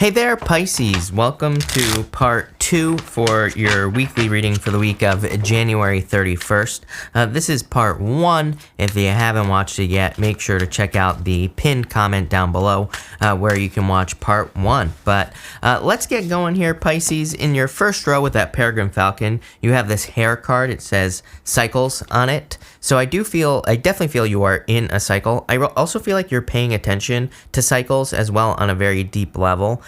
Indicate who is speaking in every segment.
Speaker 1: Hey there, Pisces. Welcome to part 2 for your weekly reading for the week of January 31st. This is part 1. If you haven't watched it yet, make sure to check out the pinned comment down below where you can watch part 1. But let's get going here, Pisces. In your first row with that Peregrine Falcon, you have this hair card. It says cycles on it. So I definitely feel you are in a cycle. I also feel like you're paying attention to cycles as well on a very deep level.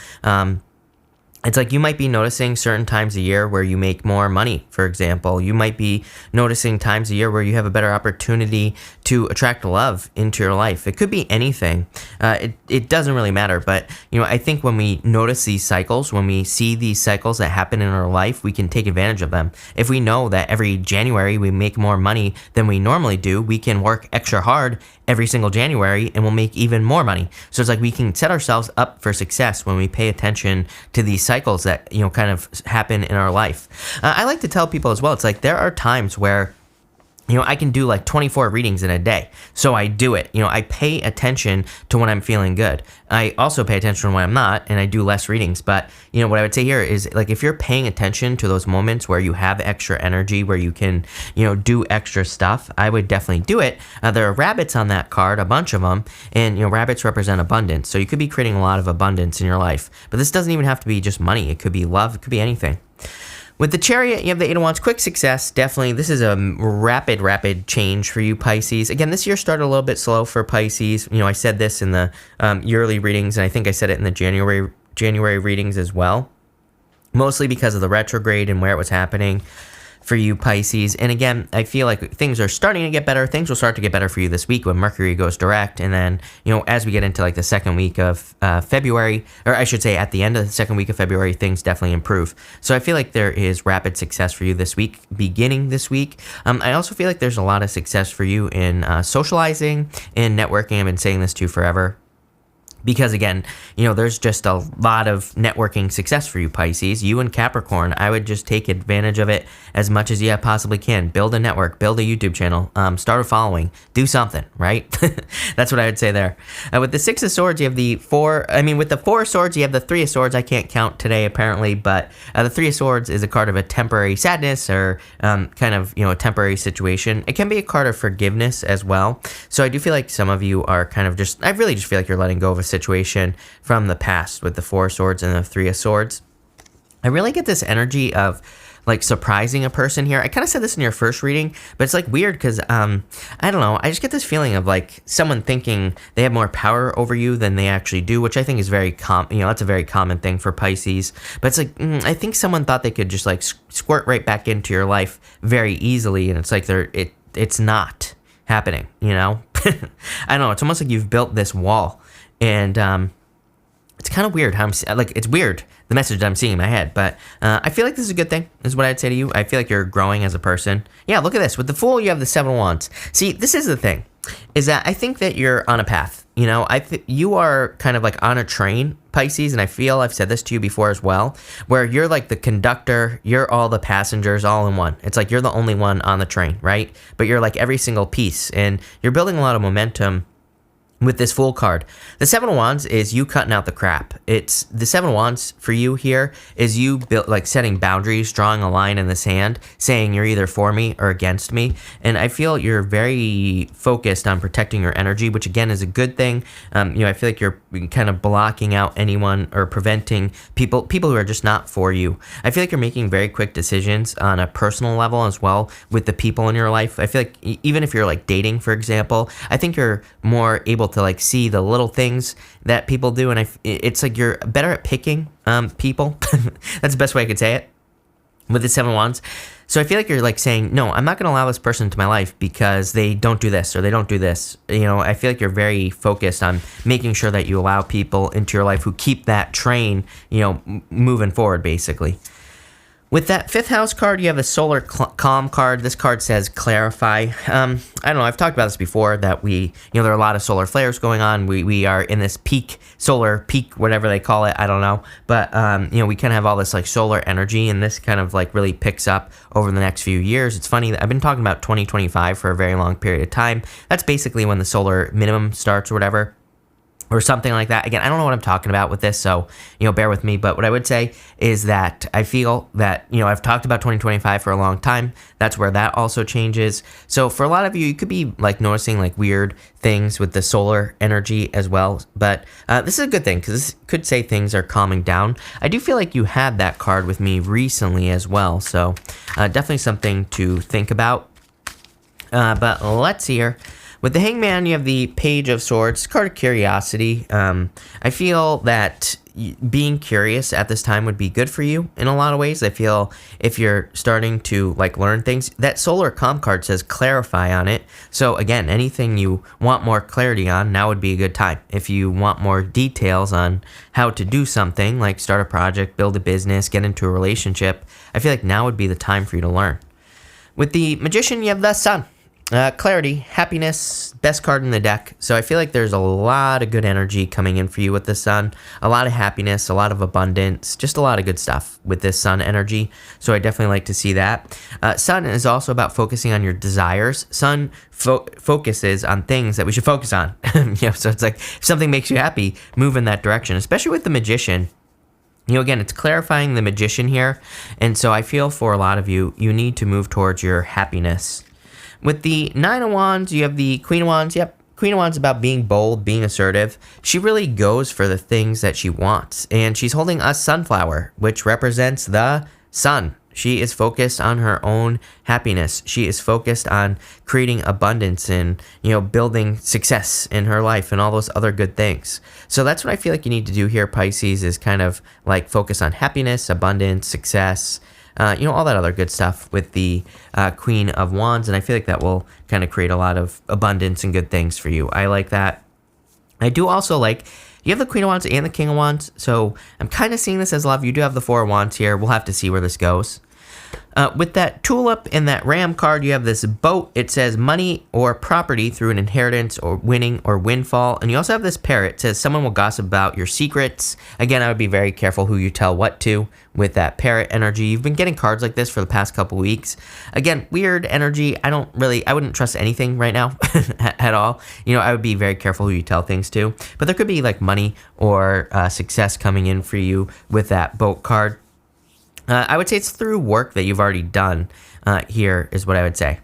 Speaker 1: It's like you might be noticing certain times a year where you make more money, for example. You might be noticing times a year where you have a better opportunity to attract love into your life. It could be anything. It doesn't really matter. But, I think when we notice these cycles, when we see these cycles that happen in our life, we can take advantage of them. If we know that every January we make more money than we normally do, we can work extra hard every single January and we'll make even more money. So it's like we can set ourselves up for success when we pay attention to these cycles that, kind of happen in our life. I like to tell people as well, it's like there are times where I can do like 24 readings in a day. So I do it. I pay attention to when I'm feeling good. I also pay attention when I'm not, and I do less readings. But, what I would say here is like if you're paying attention to those moments where you have extra energy, where you can, do extra stuff, I would definitely do it. There are rabbits on that card, a bunch of them, and, rabbits represent abundance. So you could be creating a lot of abundance in your life. But this doesn't even have to be just money. It could be love. It could be anything. With the Chariot, you have the Eight of Wands, quick success. Definitely, this is a rapid change for you, Pisces. Again, this year started a little bit slow for Pisces. I said this in the yearly readings, and I think I said it in the January readings as well. Mostly because of the retrograde and where it was happening for you, Pisces. And again, I feel like things are starting to get better. Things will start to get better for you this week when Mercury goes direct. And then, as we get into like the second week of February, or I should say at the end of the second week of February, things definitely improve. So I feel like there is rapid success for you this week, beginning this week. I also feel like there's a lot of success for you in socializing and networking. I've been saying this to you forever. Because again, there's just a lot of networking success for you, Pisces. You and Capricorn, I would just take advantage of it as much as you possibly can. Build a network, build a YouTube channel, start a following, do something, right? That's what I would say there. With the Six of Swords, you have with the Four of Swords, you have the Three of Swords. I can't count today, apparently, but the Three of Swords is a card of a temporary sadness or kind of, a temporary situation. It can be a card of forgiveness as well. So I do feel like some of you are kind of I really just feel like you're letting go of a situation from the past with the Four of Swords and the Three of Swords. I really get this energy of like surprising a person here. I kind of said this in your first reading, but it's like weird because I don't know. I just get this feeling of like someone thinking they have more power over you than they actually do, which I think is very that's a very common thing for Pisces. But it's like I think someone thought they could just like squirt right back into your life very easily, and it's like it's not happening. I don't know. It's almost like you've built this wall. And it's kind of weird how it's weird, the message that I'm seeing in my head, but I feel like this is a good thing, is what I'd say to you. I feel like you're growing as a person. Yeah, look at this. With the Fool, you have the Seven of Wands. See, this is the thing, is that I think that you're on a path. You are kind of like on a train, Pisces, and I feel I've said this to you before as well, where you're like the conductor, you're all the passengers all in one. It's like you're the only one on the train, right? But you're like every single piece, and you're building a lot of momentum with this Fool card. The Seven of Wands is you cutting out the crap. It's the Seven of Wands for you here is you setting boundaries, drawing a line in the sand, saying you're either for me or against me. And I feel you're very focused on protecting your energy, which again is a good thing. I feel like you're kind of blocking out anyone or preventing people who are just not for you. I feel like you're making very quick decisions on a personal level as well with the people in your life. I feel like even if you're like dating, for example, I think you're more able to like see the little things that people do, and it's like you're better at picking people. That's the best way I could say it with the Seven of Wands. So I feel like you're like saying, no, I'm not going to allow this person into my life because they don't do this or they don't do this. I feel like you're very focused on making sure that you allow people into your life who keep that train, moving forward, basically. With that fifth house card, you have a solar calm card. This card says clarify. I don't know. I've talked about this before that there are a lot of solar flares going on. We are in this solar peak, whatever they call it. I don't know. But, we kind of have all this like solar energy, and this kind of like really picks up over the next few years. It's funny that I've been talking about 2025 for a very long period of time. That's basically when the solar minimum starts or whatever. or something like that. Again, I don't know what I'm talking about with this, so, bear with me. But what I would say is that I feel that, I've talked about 2025 for a long time. That's where that also changes. So for a lot of you, you could be like noticing like weird things with the solar energy as well. But this is a good thing because this could say things are calming down. I do feel like you had that card with me recently as well. So definitely something to think about. But let's see here. With the Hangman, you have the Page of Swords, card of curiosity. I feel that being curious at this time would be good for you in a lot of ways. I feel if you're starting to like learn things, that Solar Calm card says clarify on it. So again, anything you want more clarity on, now would be a good time. If you want more details on how to do something, like start a project, build a business, get into a relationship, I feel like now would be the time for you to learn. With the Magician, you have the Sun. Clarity, happiness, best card in the deck. So I feel like there's a lot of good energy coming in for you with the Sun. A lot of happiness, a lot of abundance, just a lot of good stuff with this Sun energy. So I definitely like to see that. Sun is also about focusing on your desires. Sun focuses on things that we should focus on. So it's like if something makes you happy, move in that direction, especially with the Magician. Again, it's clarifying the Magician here. And so I feel for a lot of you, you need to move towards your happiness. With the Nine of Wands, you have the Queen of Wands. Yep, Queen of Wands about being bold, being assertive. She really goes for the things that she wants. And she's holding a sunflower, which represents the sun. She is focused on her own happiness. She is focused on creating abundance and, building success in her life and all those other good things. So that's what I feel like you need to do here, Pisces, is kind of like focus on happiness, abundance, success, all that other good stuff with the Queen of Wands. And I feel like that will kind of create a lot of abundance and good things for you. I like that. I do also like, you have the Queen of Wands and the King of Wands. So I'm kind of seeing this as love. You do have the Four of Wands here. We'll have to see where this goes. With that Tulip and that Ram card, you have this boat. It says money or property through an inheritance or winning or windfall. And you also have this parrot. It says someone will gossip about your secrets. Again, I would be very careful who you tell what to with that parrot energy. You've been getting cards like this for the past couple weeks. Again, weird energy. I wouldn't trust anything right now at all. I would be very careful who you tell things to. But there could be like money or success coming in for you with that boat card. I would say it's through work that you've already done here is what I would say.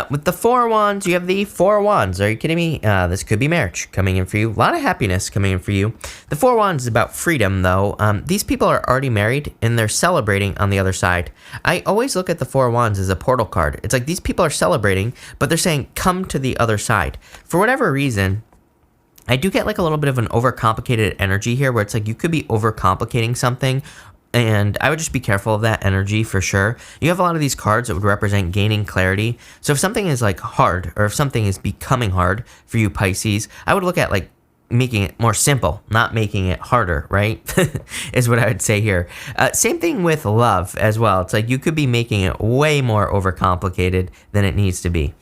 Speaker 1: With the Four of Wands, you have the Four of Wands. Are you kidding me? This could be marriage coming in for you. A lot of happiness coming in for you. The Four of Wands is about freedom, though. These people are already married, and they're celebrating on the other side. I always look at the Four of Wands as a portal card. It's like these people are celebrating, but they're saying, come to the other side. For whatever reason, I do get like a little bit of an overcomplicated energy here, where it's like you could be overcomplicating something. And I would just be careful of that energy for sure. You have a lot of these cards that would represent gaining clarity. So if something is like hard, or if something is becoming hard for you, Pisces, I would look at like making it more simple, not making it harder, right? Is what I would say here. Same thing with love as well. It's like you could be making it way more overcomplicated than it needs to be.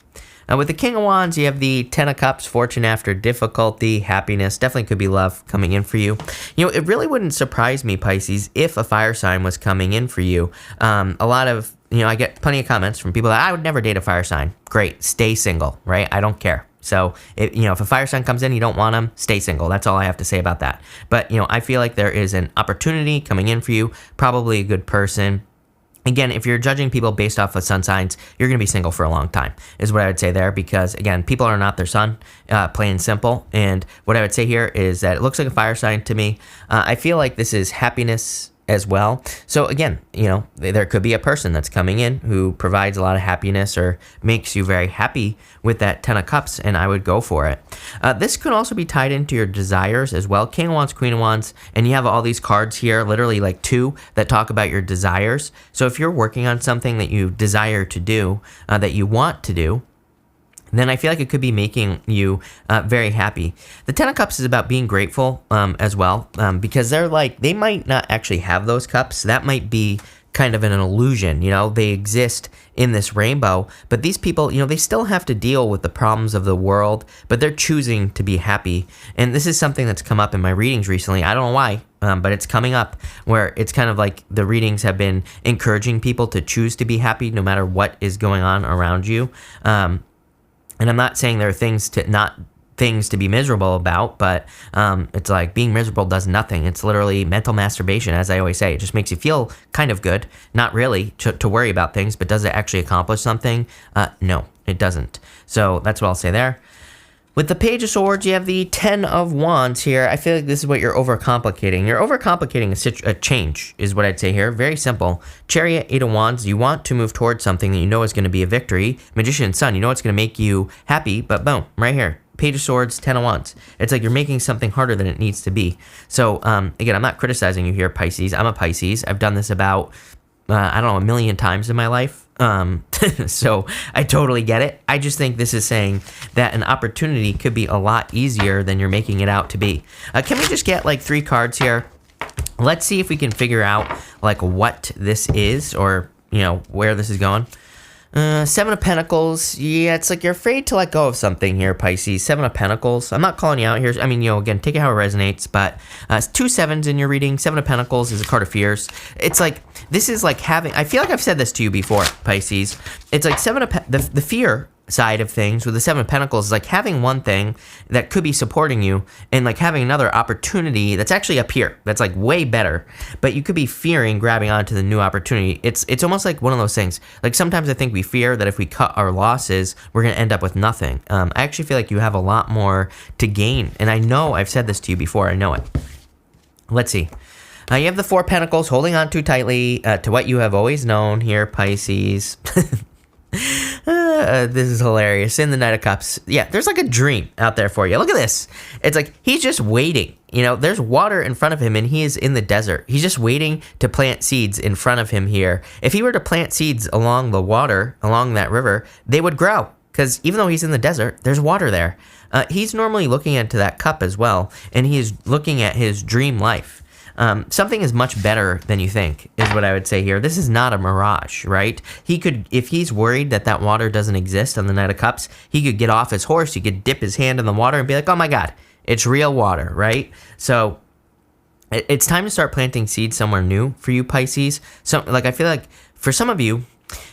Speaker 1: With the King of Wands, you have the Ten of Cups, fortune after difficulty, happiness. Definitely could be love coming in for you. It really wouldn't surprise me, Pisces, if a fire sign was coming in for you. A lot of, I get plenty of comments from people that I would never date a fire sign. Great, stay single, right? I don't care. So, if a fire sign comes in, you don't want them, stay single. That's all I have to say about that. But, I feel like there is an opportunity coming in for you, probably a good person. Again, if you're judging people based off of sun signs, you're going to be single for a long time, is what I would say there, because, again, people are not their sun, plain and simple. And what I would say here is that it looks like a fire sign to me. I feel like this is happiness as well. So again, there could be a person that's coming in who provides a lot of happiness or makes you very happy with that Ten of Cups, and I would go for it. This could also be tied into your desires as well. King of Wands, Queen of Wands, and you have all these cards here, literally like two, that talk about your desires. So if you're working on something that you desire to do, that you want to do, then I feel like it could be making you very happy. The Ten of Cups is about being grateful as well, because they might not actually have those cups. That might be kind of an illusion. They exist in this rainbow, but these people, they still have to deal with the problems of the world, but they're choosing to be happy. And this is something that's come up in my readings recently. I don't know why, but it's coming up where it's kind of like the readings have been encouraging people to choose to be happy no matter what is going on around you. And I'm not saying there are things to not things to be miserable about, but it's like being miserable does nothing. It's literally mental masturbation, as I always say. It just makes you feel kind of good, not really to worry about things, but does it actually accomplish something? No, it doesn't. So that's what I'll say there. With the Page of Swords, you have the 10 of Wands here. I feel like this is what you're overcomplicating. You're overcomplicating a change, is what I'd say here. Very simple. Chariot, 8 of Wands, you want to move towards something that you know is going to be a victory. Magician, Sun, you know it's going to make you happy, but boom, right here. Page of Swords, 10 of Wands. It's like you're making something harder than it needs to be. So, again, I'm not criticizing you here, Pisces. I'm a Pisces. I've done this about, I don't know, 1 million times in my life. So I totally get it. I just think this is saying that an opportunity could be a lot easier than you're making it out to be. Can we just get like 3 cards here? Let's see if we can figure out like what this is, or, you know, where this is going. 7 of Pentacles. Yeah, it's like you're afraid to let go of something here, Pisces. 7 of Pentacles. I'm not calling you out here. I mean, you know, again, take it how it resonates, but 2 sevens in your reading. 7 of Pentacles is a card of fears. It's like, this is like having, I feel like I've said this to you before, Pisces. It's like the fear side of things with the 7 of Pentacles is like having one thing that could be supporting you and like having another opportunity that's actually up here that's like way better, but you could be fearing grabbing onto the new opportunity. It's almost like one of those things. Like sometimes I think we fear that if we cut our losses, we're going to end up with nothing. I actually feel like you have a lot more to gain, and I know I've said this to you before. I know it. Let's see. You have the 4 Pentacles holding on too tightly to what you have always known here, Pisces. This is hilarious. In the Knight of Cups. Yeah, there's like a dream out there for you. Look at this. It's like he's just waiting. You know, there's water in front of him and he is in the desert. He's just waiting to plant seeds in front of him here. If he were to plant seeds along the water, along that river, they would grow. Because even though he's in the desert, there's water there. He's normally looking into that cup as well. And he is looking at his dream life. Something is much better than you think, is what I would say here. This is not a mirage, right? He could, if he's worried that that water doesn't exist on the Knight of Cups, he could get off his horse, he could dip his hand in the water and be like, oh my God, it's real water, right? So it's time to start planting seeds somewhere new for you, Pisces. So, like, I feel like for some of you,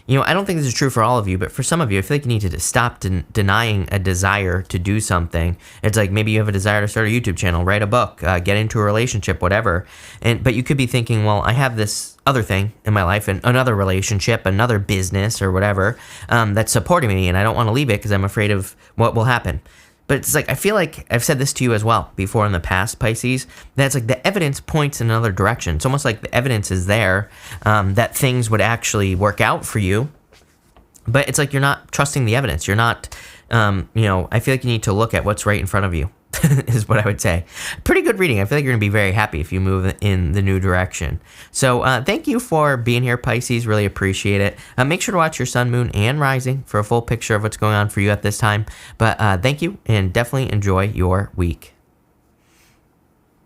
Speaker 1: you know, I don't think this is true for all of you, but for some of you, I feel like you need to stop denying a desire to do something. It's like maybe you have a desire to start a YouTube channel, write a book, get into a relationship, whatever. But you could be thinking, well, I have this other thing in my life, and another relationship, another business or whatever that's supporting me, and I don't want to leave it because I'm afraid of what will happen. But it's like, I feel like I've said this to you as well before in the past, Pisces, that it's like the evidence points in another direction. It's almost like the evidence is there that things would actually work out for you. But it's like you're not trusting the evidence. You're not, you know, I feel like you need to look at what's right in front of you, is what I would say. Pretty good reading. I feel like you're going to be very happy if you move in the new direction. So thank you for being here, Pisces. Really appreciate it. Make sure to watch your sun, moon, and rising for a full picture of what's going on for you at this time. But thank you, and definitely enjoy your week.